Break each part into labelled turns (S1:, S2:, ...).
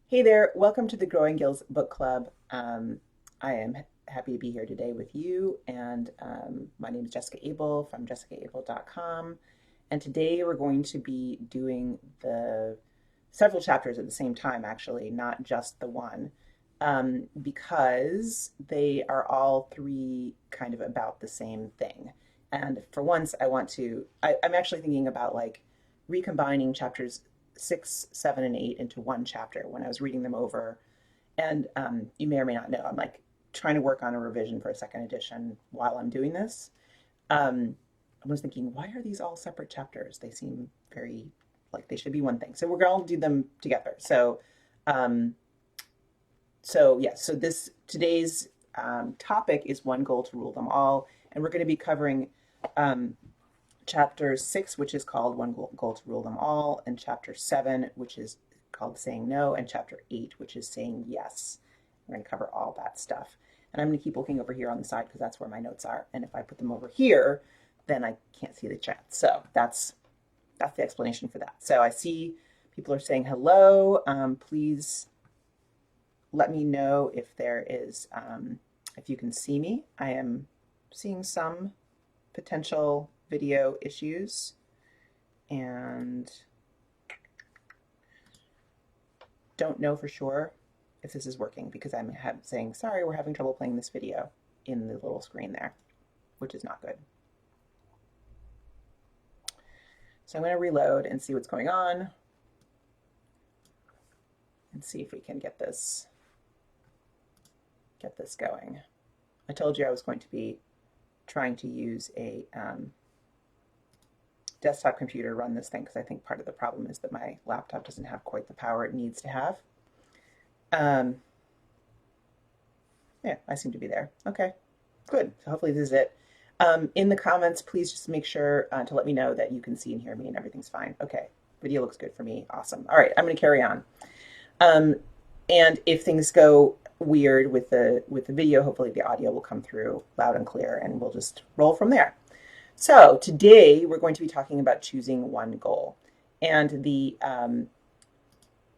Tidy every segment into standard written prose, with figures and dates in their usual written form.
S1: Hey there, welcome to the Growing Gills Book Club. I am happy to be here today with you, and my name is Jessica Abel from jessicaabel.com. And today we're going to be doing the several chapters at the same time, actually, not just the one, because they are all three kind of about the same thing. And for once, I'm actually thinking about like recombining chapters 6, 7, and 8 into one chapter when I was reading them over. And you may or may not know, I'm like trying to work on a revision for a second edition while I'm doing this. I was thinking, why are these all separate chapters? They seem very like they should be one thing. So we're going to do them together. Um, so this today's topic is one goal to rule them all, and we're going to be covering um, chapter 6, which is called One Goal to Rule Them All, and chapter 7, which is called Saying No, and chapter 8, which is Saying Yes. We're going to cover all that stuff. And I'm going to keep looking over here on the side because that's where my notes are. And if I put them over here, then I can't see the chat. So that's the explanation for that. So I see people are saying hello. Please let me know if there is, if you can see me. I am seeing some potential video issues and don't know for sure if this is working because I'm saying, sorry, we're having trouble playing this video in the little screen there, which is not good. So I'm going to reload and see what's going on and see if we can get this going. I told you I was going to be trying to use a desktop computer run this thing because I think part of the problem is that my laptop doesn't have quite the power it needs to have. Yeah, I seem to be there. Okay, good. So hopefully this is it. In the comments, please just make sure to let me know that you can see and hear me and everything's fine. Okay, video looks good for me. Awesome. All right, I'm going to carry on. And if things go weird with the video, hopefully the audio will come through loud and clear, and we'll just roll from there. So today we're going to be talking about choosing one goal, and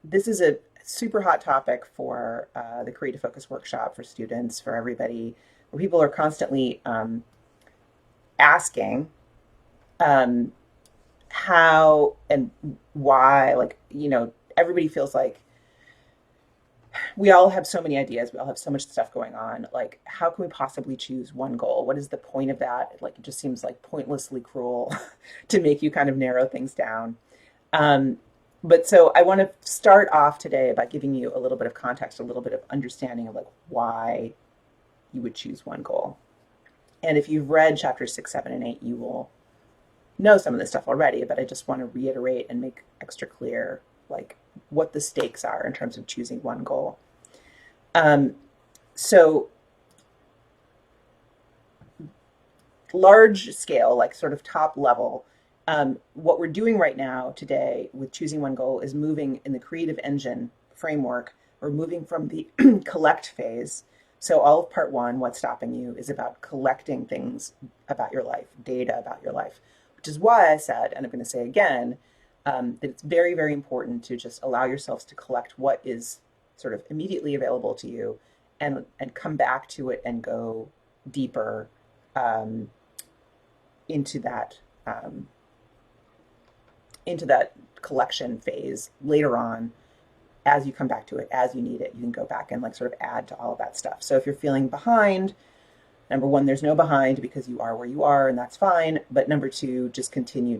S1: this is a super hot topic for the Creative Focus workshop for students, for everybody, where people are constantly asking how and why. Like, everybody feels like we all have so many ideas. We all have so much stuff going on. Like, how can we possibly choose one goal? What is the point of that? Like, it just seems like pointlessly cruel to make you kind of narrow things down. But so I want to start off today by giving you a little bit of context, a little bit of understanding of like why you would choose one goal. And if you've read chapters 6, 7, and 8, you will know some of this stuff already, but I just want to reiterate and make extra clear like what the stakes are in terms of choosing one goal. So large scale, like sort of top level, what we're doing right now today with choosing one goal is moving in the creative engine framework. We're moving from the collect phase. So all of part 1, What's Stopping You, is about collecting things about your life, data about your life, which is why I said, and I'm going to say again, that it's very, very important to just allow yourselves to collect what is sort of immediately available to you and come back to it and go deeper into that collection phase later on. As you come back to it, as you need it, you can go back and like sort of add to all of that stuff. So if you're feeling behind, number 1, there's no behind because you are where you are, and that's fine. But number 2, just continue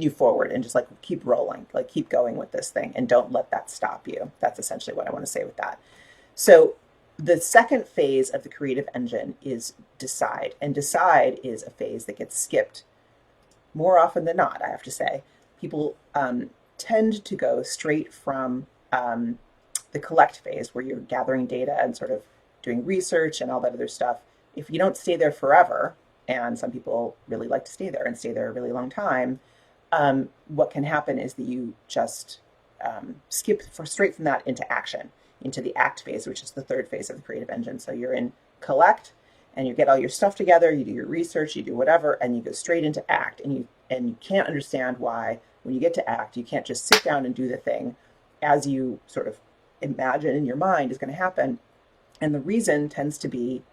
S1: forward and just like keep rolling, like keep going with this thing, and don't let that stop you. That's essentially what I want to say with that. So the second phase of the creative engine is decide, and decide is a phase that gets skipped more often than not, I have to say. People tend to go straight from the collect phase, where you're gathering data and sort of doing research and all that other stuff. If you don't stay there forever, and some people really like to stay there and stay there a really long time, what can happen is that you just skip straight from that into action, into the act phase, which is the third phase of the creative engine. So you're in collect, and you get all your stuff together, you do your research, you do whatever, and you go straight into act, and you can't understand why when you get to act, you can't just sit down and do the thing as you sort of imagine in your mind is going to happen. And the reason tends to be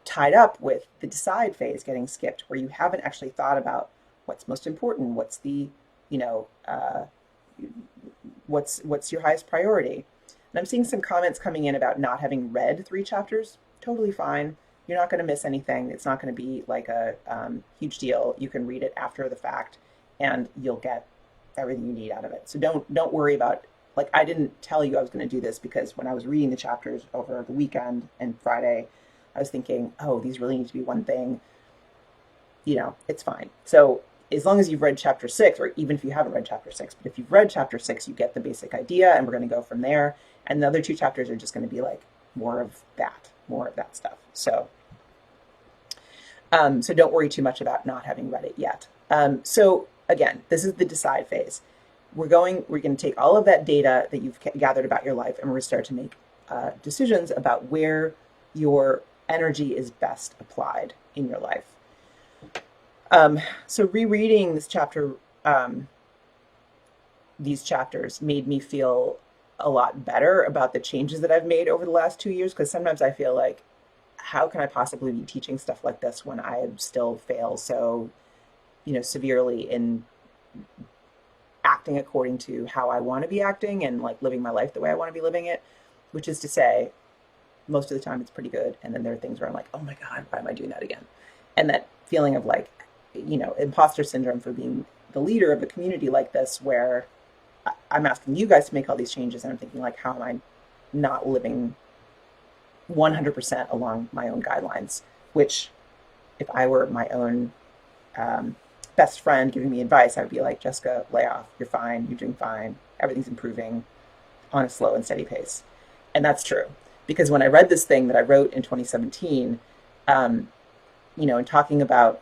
S1: tied up with the decide phase getting skipped, where you haven't actually thought about what's most important, what's the, you know, what's your highest priority. And I'm seeing some comments coming in about not having read 3 chapters. Totally fine. You're not going to miss anything. It's not going to be like a huge deal. You can read it after the fact, and you'll get everything you need out of it. So don't worry about, like, I didn't tell you I was going to do this because when I was reading the chapters over the weekend and Friday, I was thinking, oh, these really need to be one thing. You know, it's fine. So as long as you've read chapter 6, or even if you haven't read chapter 6, but if you've read chapter 6, you get the basic idea, and we're going to go from there. And the other 2 chapters are just going to be like more of that stuff. So, so don't worry too much about not having read it yet. So again, this is the decide phase. We're going to take all of that data that you've gathered about your life, and we're going to start to make decisions about where your energy is best applied in your life. So rereading this chapter, these chapters made me feel a lot better about the changes that I've made over the last 2 years, because sometimes I feel like, how can I possibly be teaching stuff like this when I still fail so, severely in acting according to how I want to be acting and like living my life the way I want to be living it, which is to say, most of the time it's pretty good. And then there are things where I'm like, oh my God, why am I doing that again? And that feeling of like, imposter syndrome for being the leader of a community like this, where I'm asking you guys to make all these changes, and I'm thinking like, how am I not living 100% along my own guidelines? Which, if I were my own best friend giving me advice, I would be like, Jessica, lay off. You're fine. You're doing fine. Everything's improving on a slow and steady pace. And that's true. Because when I read this thing that I wrote in 2017, and talking about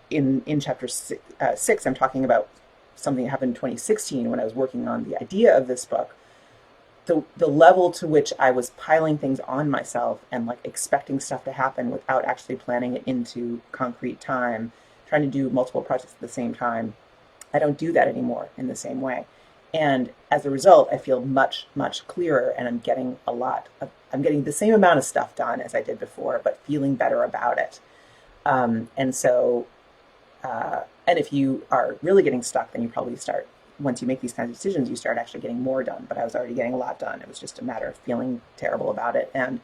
S1: in chapter 6, I'm talking about something that happened in 2016 when I was working on the idea of this book. The level to which I was piling things on myself and like expecting stuff to happen without actually planning it into concrete time, trying to do multiple projects at the same time. I don't do that anymore in the same way. And as a result, I feel much, much clearer, and I'm getting the same amount of stuff done as I did before, but feeling better about it. And so, and if you are really getting stuck, then you probably start, once you make these kinds of decisions, you start actually getting more done. But I was already getting a lot done. It was just a matter of feeling terrible about it. And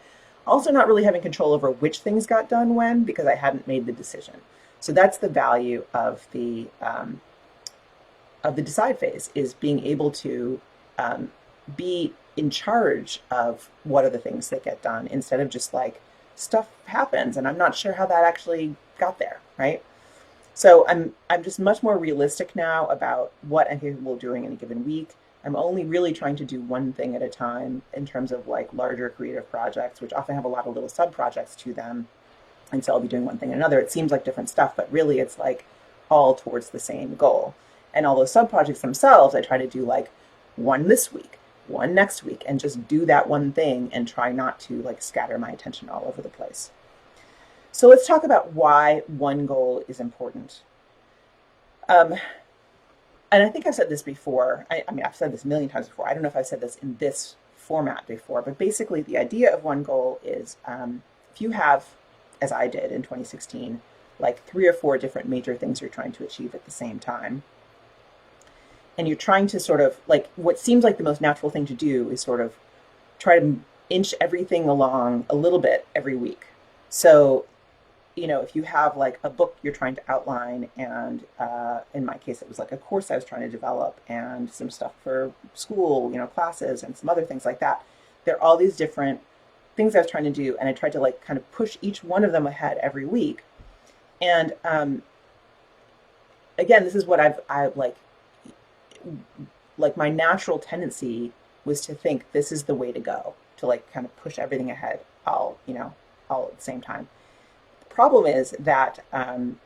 S1: also not really having control over which things got done when, because I hadn't made the decision. So that's the value of the decide phase, is being able to be in charge of what are the things that get done, instead of just like, stuff happens and I'm not sure how that actually got there, right? So I'm just much more realistic now about what I'm capable of doing in a given week. I'm only really trying to do one thing at a time in terms of like larger creative projects, which often have a lot of little sub projects to them. And so I'll be doing one thing and another. It seems like different stuff, but really it's like all towards the same goal. And all those sub projects themselves, I try to do like one this week, one next week, and just do that one thing and try not to like scatter my attention all over the place. So let's talk about why one goal is important. And I think I've said this before. I mean, I've said this a million times before. I don't know if I've said this in this format before, but basically the idea of one goal is if you have, as I did in 2016, like 3 or 4 different major things you're trying to achieve at the same time, and you're trying to sort of like, what seems like the most natural thing to do is sort of try to inch everything along a little bit every week. So, if you have like a book you're trying to outline, and in my case, it was like a course I was trying to develop and some stuff for school, classes and some other things like that. There are all these different things I was trying to do, and I tried to like kind of push each one of them ahead every week. And again, this is what I've like my natural tendency was to think this is the way to go, to like kind of push everything ahead all at the same time. The problem is that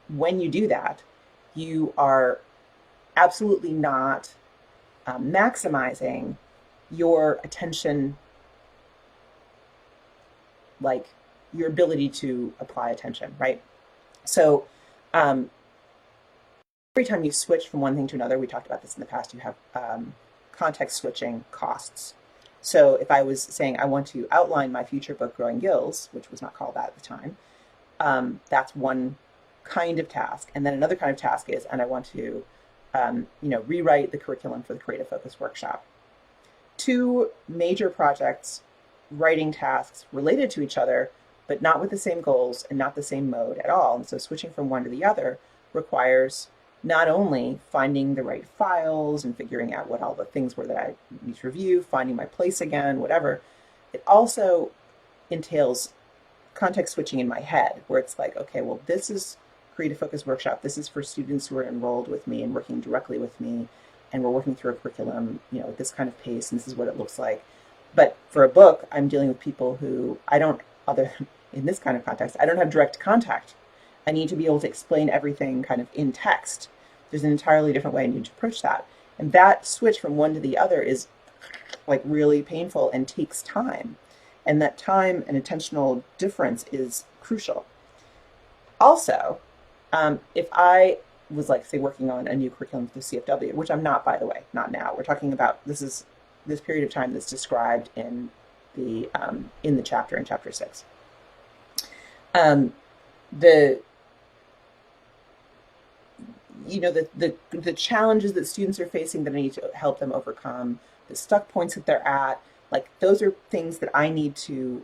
S1: when you do that, you are absolutely not maximizing your attention, like your ability to apply attention, right? So every time you switch from one thing to another, we talked about this in the past, you have context switching costs. So if I was saying I want to outline my future book, Growing Gills, which was not called that at the time, that's one kind of task. And then another kind of task is, and I want to, rewrite the curriculum for the Creative Focus workshop. Two major projects, writing tasks related to each other, but not with the same goals and not the same mode at all. And so switching from one to the other requires not only finding the right files and figuring out what all the things were that I need to review, finding my place again, whatever, it also entails context switching in my head, where it's like, okay, well, this is Creative Focus Workshop. This is for students who are enrolled with me and working directly with me, and we're working through a curriculum, at this kind of pace, and this is what it looks like. But for a book, I'm dealing with people who I don't, other in this kind of context, I don't have direct contact. I need to be able to explain everything kind of in text. There's an entirely different way I need to approach that. And that switch from one to the other is like really painful and takes time. And that time and attentional difference is crucial. Also, if I was like, say, working on a new curriculum for CFW, which I'm not, by the way, not now. We're talking about this period of time that's described in the chapter, in chapter 6. The challenges that students are facing that I need to help them overcome, the stuck points that they're at, like those are things that I need to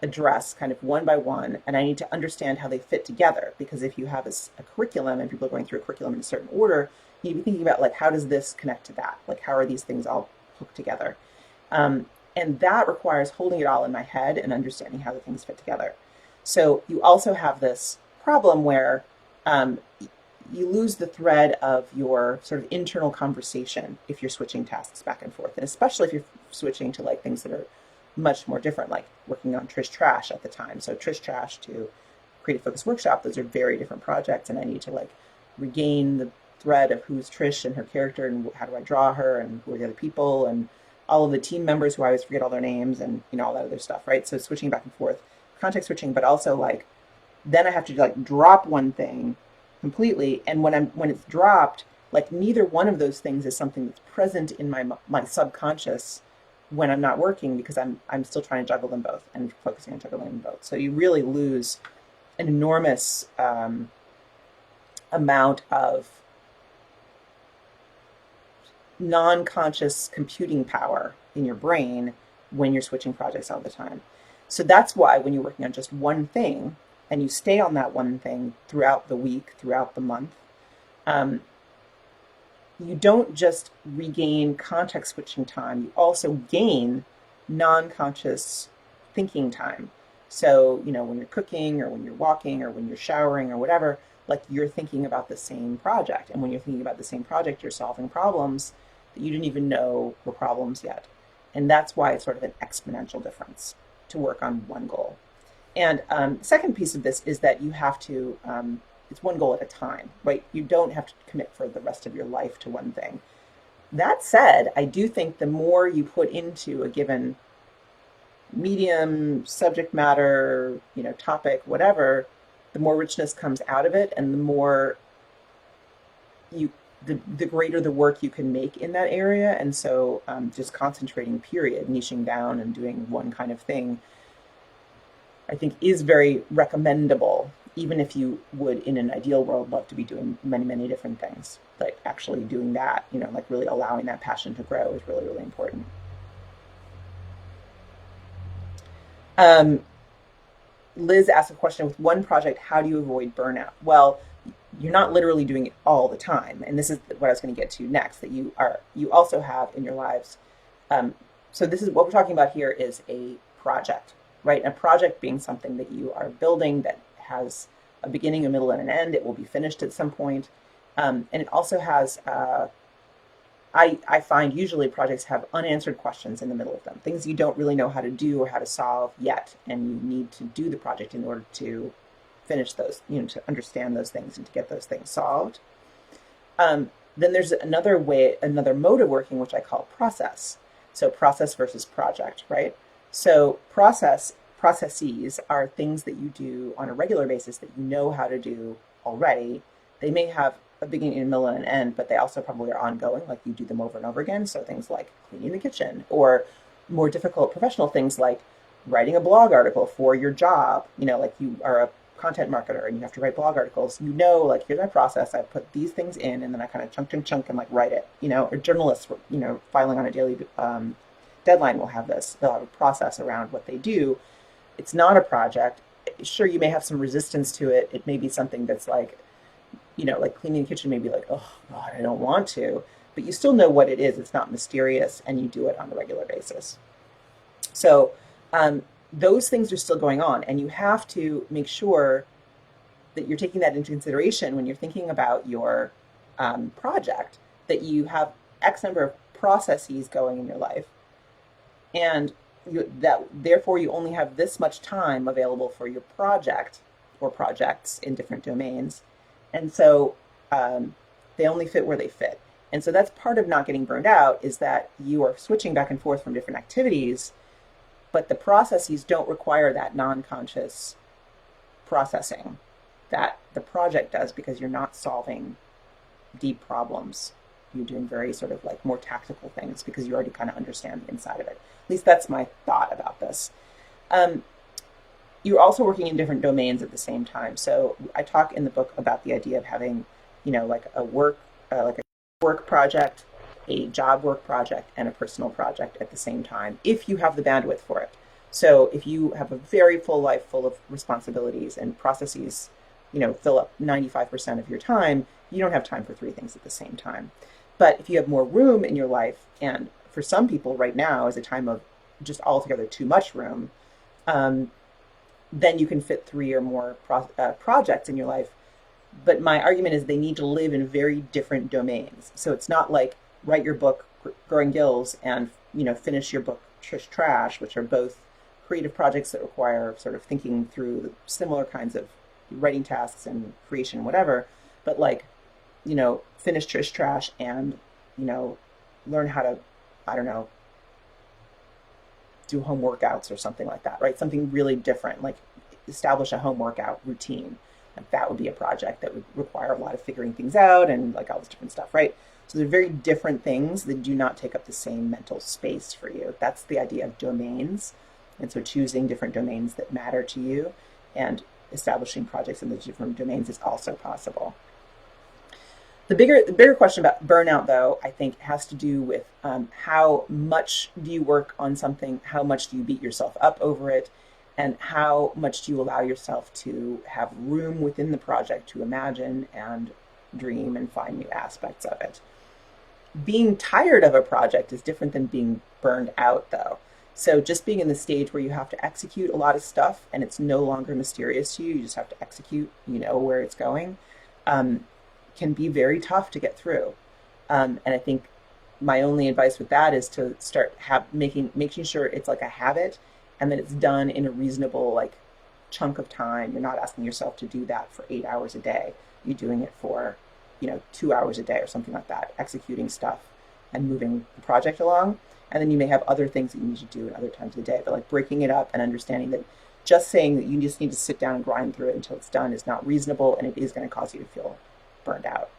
S1: address kind of one by one, and I need to understand how they fit together, because if you have a curriculum and people are going through a curriculum in a certain order, you need to be thinking about like, how does this connect to that? Like, how are these things all hooked together? And that requires holding it all in my head and understanding how the things fit together. So you also have this problem where you lose the thread of your sort of internal conversation if you're switching tasks back and forth, and especially if you're switching to like things that are much more different, like working on Trish Trash at the time. So Trish Trash to Creative Focus Workshop, those are very different projects, and I need to like regain the thread of who's Trish and her character, and how do I draw her, and who are the other people, and all of the team members who I always forget all their names, and all that other stuff, right? So switching back and forth, context switching, but also like then I have to like drop one thing completely, and when it's dropped, like neither one of those things is something that's present in my subconscious when I'm not working, because I'm still trying to juggle them both and focusing on juggling them both. So you really lose an enormous amount of non-conscious computing power in your brain when you're switching projects all the time. So that's why when you're working on just one thing and you stay on that one thing throughout the week, throughout the month, you don't just regain context switching time, you also gain non-conscious thinking time. So, when you're cooking or when you're walking or when you're showering or whatever, like you're thinking about the same project. And when you're thinking about the same project, you're solving problems that you didn't even know were problems yet. And that's why it's sort of an exponential difference to work on one goal. And the second piece of this is that you have to, it's one goal at a time, right? You don't have to commit for the rest of your life to one thing. That said, I do think the more you put into a given medium, subject matter, topic, whatever, the more richness comes out of it, and the more the greater the work you can make in that area. And so just concentrating, period, niching down and doing one kind of thing, I think is very recommendable, even if you would, in an ideal world, love to be doing many, many different things. Like actually doing that, like really allowing that passion to grow is really, really important. Liz asked a question, with one project, how do you avoid burnout? Well, you're not literally doing it all the time. And this is what I was going to get to next, that you also have in your lives. So this is what we're talking about here is a project, right? A project being something that you are building that has a beginning, a middle, and an end. It will be finished at some point. And it also has, I find usually projects have unanswered questions in the middle of them, things you don't really know how to do or how to solve yet. And you need to do the project in order to finish those, to understand those things and to get those things solved. Then there's another mode of working, which I call process. So process versus project, right? So processes are things that you do on a regular basis that you know how to do already. They may have a beginning, a middle, and an end, but they also probably are ongoing, like you do them over and over again. So things like cleaning the kitchen, or more difficult professional things like writing a blog article for your job. Like you are a content marketer and you have to write blog articles. Like here's my process. I put these things in, and then I kind of chunk and like write it. Or journalists, filing on a daily deadline will have this. They'll have a process around what they do. It's not a project. Sure, you may have some resistance to it. It may be something that's like, like cleaning the kitchen may be like, oh God, I don't want to. But you still know what it is. It's not mysterious, and you do it on a regular basis. So those things are still going on, and you have to make sure that you're taking that into consideration when you're thinking about your project, that you have X number of processes going in your life, and that therefore you only have this much time available for your project or projects in different domains. And so they only fit where they fit. And so that's part of not getting burned out, is that you are switching back and forth from different activities, but the processes don't require that non-conscious processing that the project does, because you're not solving deep problems. You're doing very sort of like more tactical things because you already kind of understand the inside of it. At least that's my thought about this. You're also working in different domains at the same time. So I talk in the book about the idea of having, like a work project, a job work project, and a personal project at the same time, if you have the bandwidth for it. So if you have a very full life full of responsibilities and processes, fill up 95% of your time, you don't have time for three things at the same time. But if you have more room in your life, and for some people right now is a time of just altogether too much room, then you can fit three or more projects in your life. But my argument is they need to live in very different domains. So it's not like write your book, Growing Gills, and finish your book, Trash, which are both creative projects that require sort of thinking through similar kinds of writing tasks and creation, whatever. But like, finish Trash and, learn how to, I don't know, do home workouts or something like that, right? Something really different, like establish a home workout routine. Like that would be a project that would require a lot of figuring things out and like all this different stuff, right? So they're very different things that do not take up the same mental space for you. That's the idea of domains. And so choosing different domains that matter to you and establishing projects in those different domains is also possible. The bigger question about burnout, though, I think has to do with how much do you work on something, how much do you beat yourself up over it, and how much do you allow yourself to have room within the project to imagine and dream and find new aspects of it. Being tired of a project is different than being burned out, though. So just being in the stage where you have to execute a lot of stuff and it's no longer mysterious to you, you just have to execute, where it's going, can be very tough to get through. And I think my only advice with that is to start making sure it's like a habit, and that it's done in a reasonable like chunk of time. You're not asking yourself to do that for 8 hours a day. You're doing it for 2 hours a day or something like that, executing stuff and moving the project along. And then you may have other things that you need to do at other times of the day, but like breaking it up and understanding that just saying that you just need to sit down and grind through it until it's done is not reasonable, and it is going to cause you to feel burned out.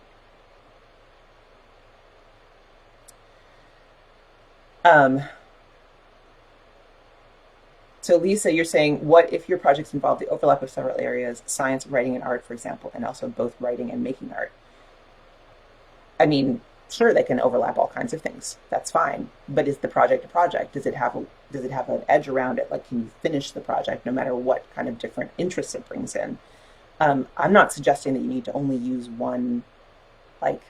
S1: So Lisa, you're saying, what if your projects involve the overlap of several areas, science, writing, and art, for example, and also both writing and making art? I mean, sure, they can overlap all kinds of things. That's fine. But is the project a project? Does it have an edge around it? Like, can you finish the project no matter what kind of different interests it brings in? I'm not suggesting that you need to only use one, like,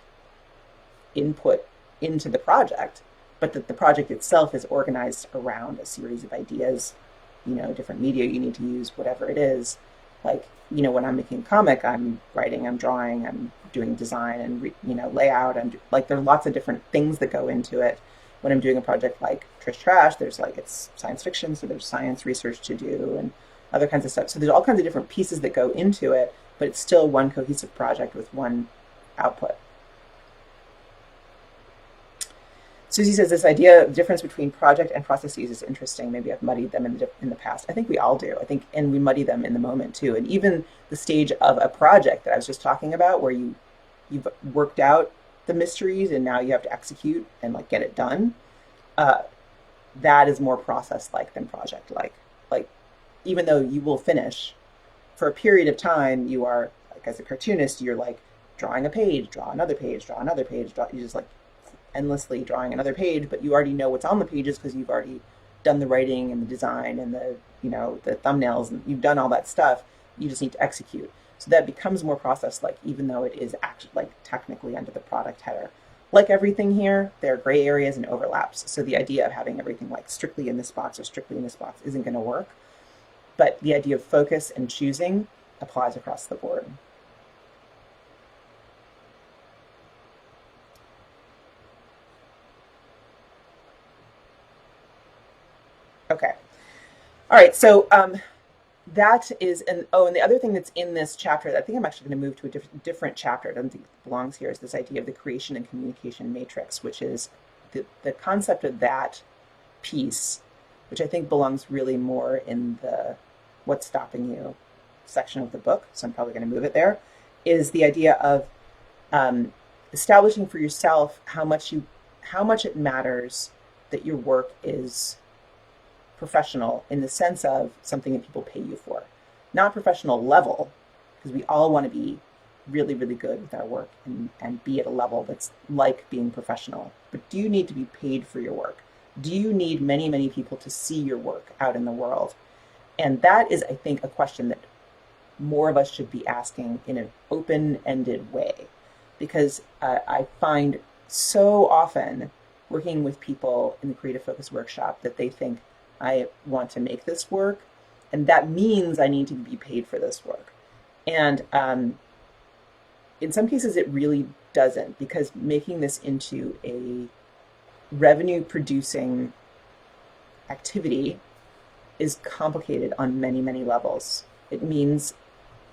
S1: input into the project, but that the project itself is organized around a series of ideas, different media you need to use, whatever it is. Like, when I'm making a comic, I'm writing, I'm drawing, I'm doing design and, layout. And like, there are lots of different things that go into it. When I'm doing a project like Trash, there's like, it's science fiction, so there's science research to do and other kinds of stuff. So there's all kinds of different pieces that go into it, but it's still one cohesive project with one output. Susie says this idea of difference between project and processes is interesting. Maybe I've muddied them in the past. I think we all do. And we muddy them in the moment too. And even the stage of a project that I was just talking about, where you you've worked out the mysteries and now you have to execute and like get it done. Uh, that is more process like than project like. Like, even though you will finish for a period of time, you are like, as a cartoonist, you're like drawing a page, draw another page, draw another page, you just like endlessly drawing another page, but you already know what's on the pages because you've already done the writing and the design and the, you know, the thumbnails, and you've done all that stuff. You just need to execute. So that becomes more process like, even though it is actually like technically under the product header. Like everything here, there are gray areas and overlaps. So the idea of having everything like strictly in this box or strictly in this box isn't going to work. But the idea of focus and choosing applies across the board. Okay. All right. So that is, and oh, and the other thing that's in this chapter, I think I'm actually going to move to a different chapter. I don't think it belongs here. Is this idea of the creation and communication matrix, which is the concept of that piece, which I think belongs really more in the what's stopping you section of the book. So I'm probably going to move it there. Is the idea of establishing for yourself how much it matters that your work is professional in the sense of something that people pay you for, not professional level, because we all want to be really, really good with our work and be at a level that's like being professional. But do you need to be paid for your work? Do you need many, many people to see your work out in the world? And that is, I think, a question that more of us should be asking in an open-ended way, because I find so often working with people in the Creative Focus workshop that they think, I want to make this work, and that means I need to be paid for this work. And in some cases, it really doesn't, because making this into a revenue-producing activity is complicated on many, many levels. It means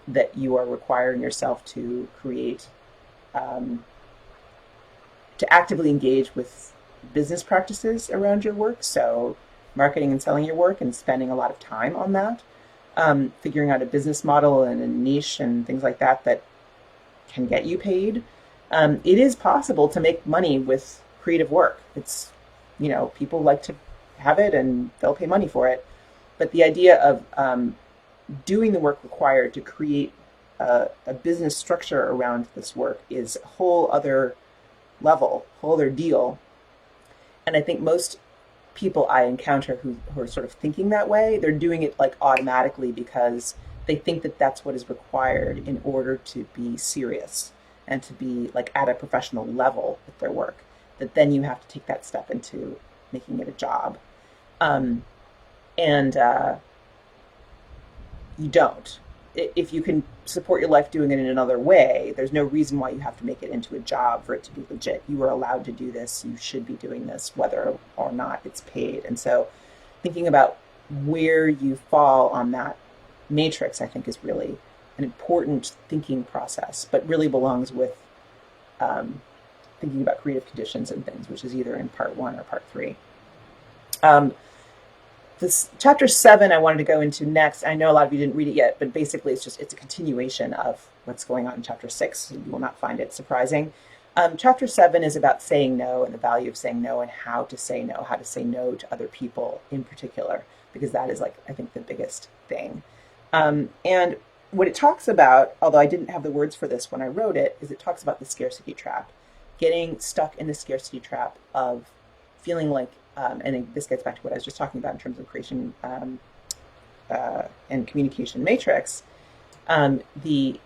S1: that you are requiring yourself to create, to actively engage with business practices around your work. So marketing and selling your work and spending a lot of time on that, figuring out a business model and a niche and things like that that can get you paid. It is possible to make money with creative work. It's, you know, people like to have it and they'll pay money for it. But the idea of doing the work required to create a business structure around this work is a whole other level, whole other deal. And I think most people I encounter who are sort of thinking that way, they're doing it like automatically because they think that that's what is required in order to be serious and to be like at a professional level with their work, that then you have to take that step into making it a job. And you don't. If you can support your life doing it in another way, there's no reason why you have to make it into a job for it to be legit. You are allowed to do this. You should be doing this, whether or not it's paid. And so thinking about where you fall on that matrix, I think, is really an important thinking process, but really belongs with thinking about creative conditions and things, which is either in part 1 or part 3. This chapter 7 I wanted to go into next. I know a lot of you didn't read it yet, but basically it's a continuation of what's going on in chapter 6. So you will not find it surprising. Chapter 7 is about saying no and the value of saying no and how to say no to other people in particular, because that is, like, I think the biggest thing. And what it talks about, although I didn't have the words for this when I wrote it, is it talks about the scarcity trap, getting stuck in the scarcity trap of feeling like, and this gets back to what I was just talking about in terms of creation and communication matrix, the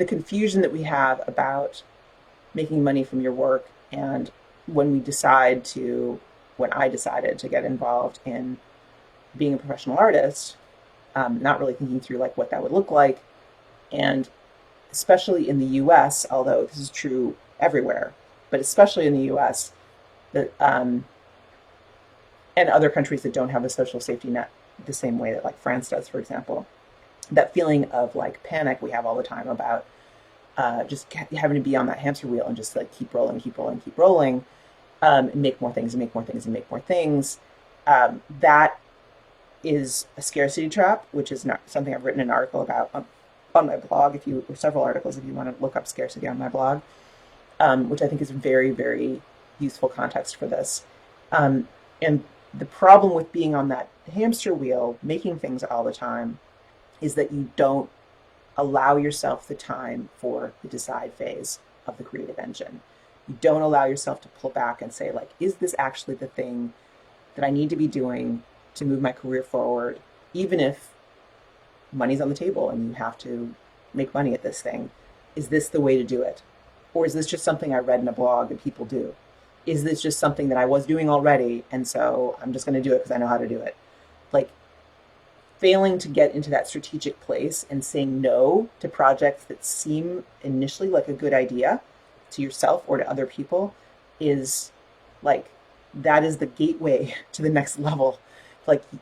S1: confusion that we have about making money from your work, and when I decided to get involved in being a professional artist, not really thinking through like what that would look like, and especially in the U.S., although this is true everywhere, but especially in the U.S., that and other countries that don't have a social safety net the same way that like France does, for example, that feeling of like panic we have all the time about just having to be on that hamster wheel and just like keep rolling, and make more things and make more things and make more things. That is a scarcity trap, which is not something I've written an article about on my blog, or several articles if you want to look up scarcity on my blog, which I think is very, very useful context for this. And the problem with being on that hamster wheel, making things all the time, is that you don't allow yourself the time for the decide phase of the creative engine. You don't allow yourself to pull back and say, like, is this actually the thing that I need to be doing to move my career forward, even if money's on the table and you have to make money at this thing? Is this the way to do it? Or is this just something I read in a blog and people do? Is this just something that I was doing already, and so I'm just going to do it because I know how to do it? Like, failing to get into that strategic place and saying no to projects that seem initially like a good idea to yourself or to other people is like, that is the gateway to the next level. Like, you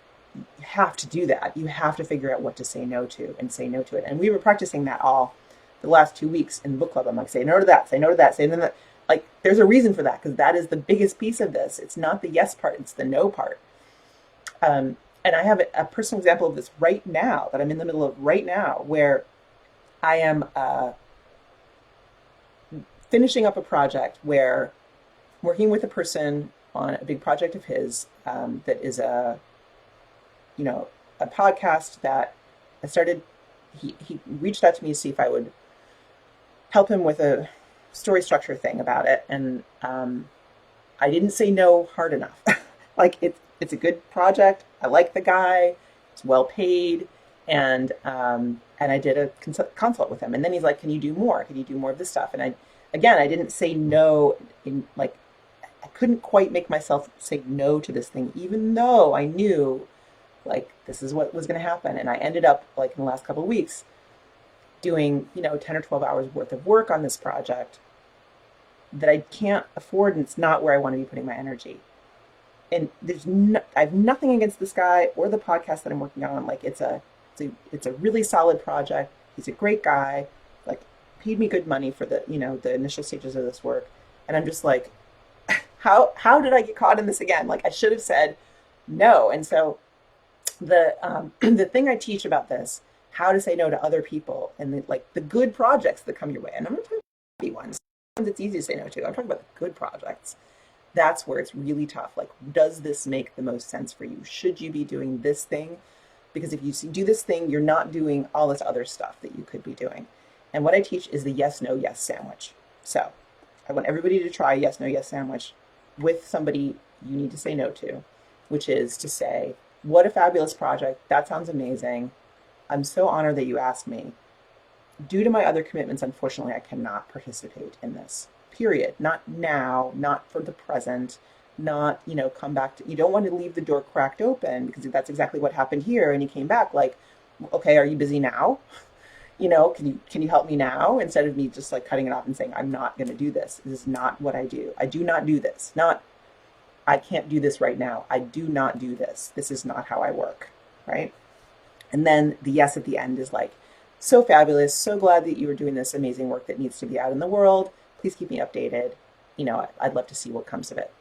S1: have to do that. You have to figure out what to say no to and say no to it. And we were practicing that all the last 2 weeks in the book club. I'm like, say no to that, say no to that, say no to that. Like, there's a reason for that, because that is the biggest piece of this. It's not the yes part, it's the no part. And I have a personal example of this right now, that I'm in the middle of right now, where I am finishing up a project where I'm working with a person on a big project of his, that is a podcast that I started. He reached out to me to see if I would help him with a story structure thing about it, and I didn't say no hard enough. Like, it's a good project. I like the guy. It's well paid, and I did a consult with him. And then he's like, "Can you do more? Can you do more of this stuff?" And I didn't say no. I couldn't quite make myself say no to this thing, even though I knew, like, this is what was going to happen. And I ended up, like, in the last couple of weeks, doing 10 or 12 hours worth of work on this project that I can't afford, and it's not where I want to be putting my energy. And I have nothing against this guy or the podcast that I'm working on. Like, it's a really solid project. He's a great guy. Like, paid me good money for the initial stages of this work. And I'm just like, how did I get caught in this again? Like, I should have said no. And so the thing I teach about this, how to say no to other people, and the good projects that come your way. And I'm not talking about the ones. It's easy to say no to. I'm talking about the good projects. That's where it's really tough. Like, does this make the most sense for you? Should you be doing this thing? Because if you do this thing, you're not doing all this other stuff that you could be doing. And what I teach is the yes, no, yes sandwich. So I want everybody to try yes, no, yes sandwich with somebody you need to say no to, which is to say, what a fabulous project. That sounds amazing. I'm so honored that you asked me. Due to my other commitments, unfortunately, I cannot participate in this. Period. Not now, not for the present, not, come back to, you don't want to leave the door cracked open, because that's exactly what happened here. And he came back like, okay, are you busy now? Can you help me now? Instead of me just like cutting it off and saying, I'm not going to do this. This is not what I do. I do not do this. Not, I can't do this right now. I do not do this. This is not how I work. Right. And then the yes at the end is like, so fabulous. So glad that you are doing this amazing work that needs to be out in the world. Please keep me updated. I'd love to see what comes of it.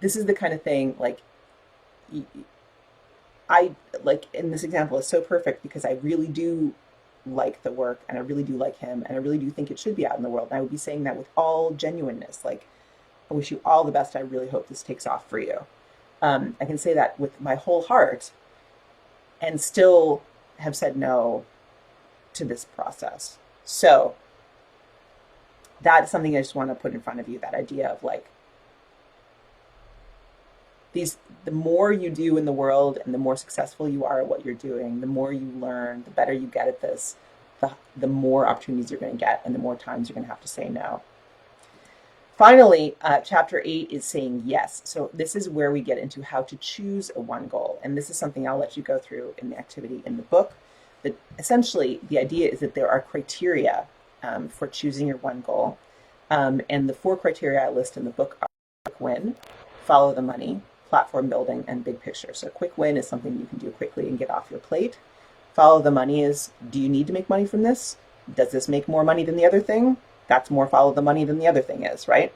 S1: This is the kind of thing, like, I like, in this example is so perfect because I really do like the work, and I really do like him, and I really do think it should be out in the world. And I would be saying that with all genuineness. Like, I wish you all the best. I really hope this takes off for you. I can say that with my whole heart and still have said no to this process. So that's something I just want to put in front of you, that idea of like, the more you do in the world and the more successful you are at what you're doing, the more you learn, the better you get at this, the more opportunities you're going to get, and the more times you're going to have to say no. Finally, chapter 8 is saying yes. So this is where we get into how to choose a one goal. And this is something I'll let you go through in the activity in the book. But essentially, the idea is that there are criteria for choosing your one goal. And the 4 criteria I list in the book are quick win, follow the money, platform building, and big picture. So quick win is something you can do quickly and get off your plate. Follow the money is, do you need to make money from this? Does this make more money than the other thing? That's more follow the money than the other thing is, right?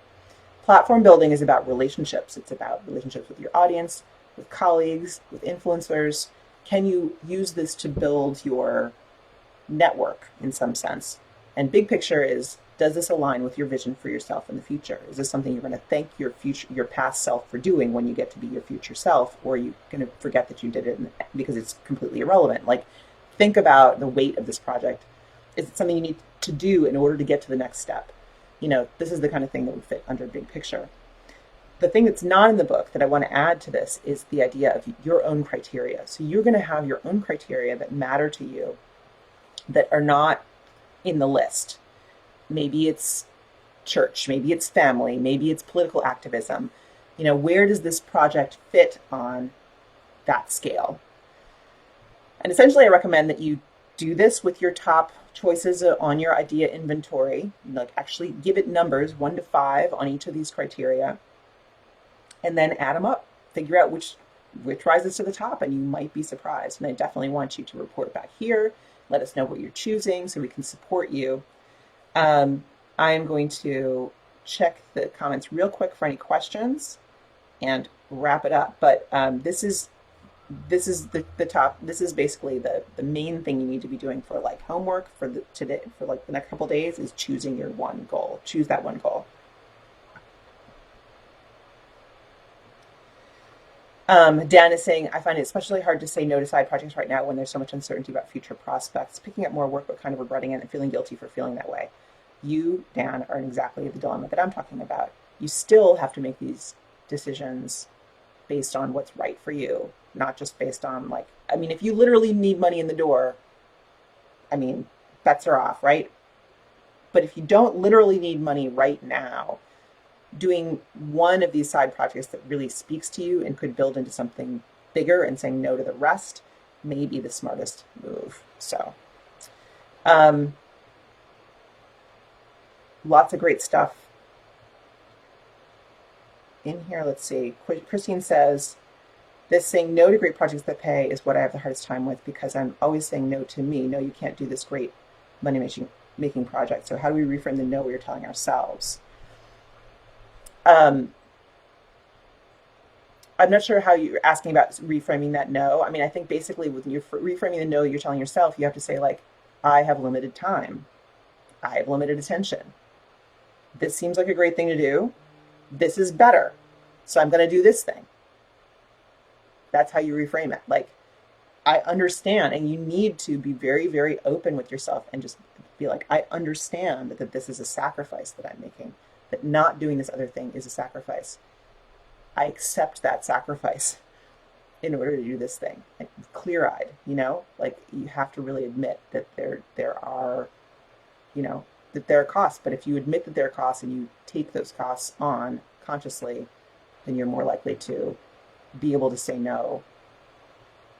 S1: Platform building is about relationships. It's about relationships with your audience, with colleagues, with influencers. Can you use this to build your network in some sense. And big picture is, does this align with your vision for yourself in the future? Is this something you're going to thank your past self for doing when you get to be your future self, or are you going to forget that you did it because it's completely irrelevant? Like, think about the weight of this project. Is it something you need to do in order to get to the next step? This is the kind of thing that would fit under big picture. The thing that's not in the book that I want to add to this is the idea of your own criteria. So you're going to have your own criteria that matter to you that are not in the list. Maybe it's church, maybe it's family, maybe it's political activism. Where does this project fit on that scale? And essentially, I recommend that you do this with your top choices on your idea inventory. Actually give it numbers 1 to 5 on each of these criteria, and then add them up. Figure out which rises to the top, and you might be surprised. And I definitely want you to report back here. Let us know what you're choosing so we can support you. I am going to check the comments real quick for any questions and wrap it up. But this is the top. This is basically the main thing you need to be doing for like homework for today, for like the next couple of days, is choosing your one goal. Choose that one goal. Dan is saying, I find it especially hard to say no to side projects right now when there's so much uncertainty about future prospects. Picking up more work but kind of regretting it and feeling guilty for feeling that way. You, Dan, are in exactly the dilemma that I'm talking about. You still have to make these decisions based on what's right for you, not just based on if you literally need money in the door, bets are off, right? But if you don't literally need money right now, doing one of these side projects that really speaks to you and could build into something bigger and saying no to the rest may be the smartest move. So, lots of great stuff in here. Let's see. Christine says, this saying no to great projects that pay is what I have the hardest time with, because I'm always saying no to me. No, you can't do this great money-making project. So how do we reframe the no we're telling ourselves? I'm not sure how you're asking about reframing that no. I think basically with you reframing the no you're telling yourself, you have to say I have limited time. I have limited attention. This seems like a great thing to do. This is better. So I'm going to do this thing. That's how you reframe it. I understand, and you need to be very, very open with yourself and just be like, I understand that this is a sacrifice that I'm making, that not doing this other thing is a sacrifice. I accept that sacrifice in order to do this thing. Clear-eyed, you have to really admit that there are costs. But if you admit that there are costs and you take those costs on consciously, then you're more likely to be able to say no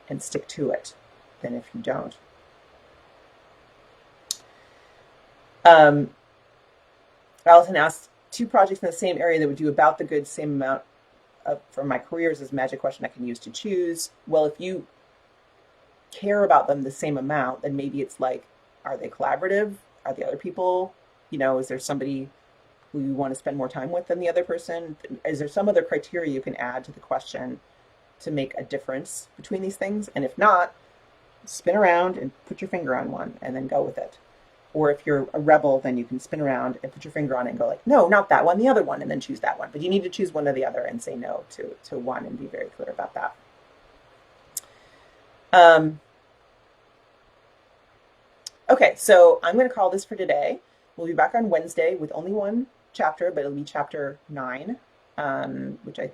S1: and stick to it than if you don't. Allison asked, 2 projects in the same area that would do about the good same amount for my careers is a magic question I can use to choose. Well, if you care about them the same amount, then maybe it's are they collaborative? Are the other people, is there somebody who you want to spend more time with than the other person? Is there some other criteria you can add to the question to make a difference between these things? And if not, spin around and put your finger on one and then go with it. Or if you're a rebel, then you can spin around and put your finger on it and go no, not that one, the other one, and then choose that one. But you need to choose one or the other and say no to one and be very clear about that. Okay, so I'm going to call this for today. We'll be back on Wednesday with only one chapter, but it'll be chapter 9, which I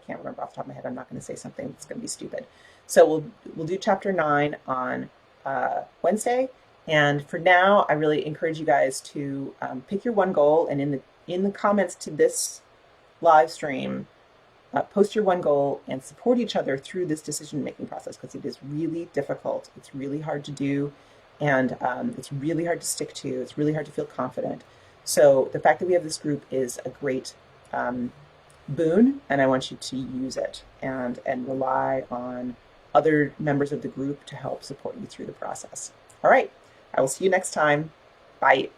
S1: can't remember off the top of my head. I'm not going to say something that's going to be stupid. So we'll do chapter 9 on Wednesday. And for now, I really encourage you guys to pick your one goal, and in the comments to this live stream, post your one goal and support each other through this decision-making process, because it is really difficult. It's really hard to do, and it's really hard to stick to. It's really hard to feel confident. So the fact that we have this group is a great boon, and I want you to use it and rely on other members of the group to help support you through the process. All right, I will see you next time. Bye.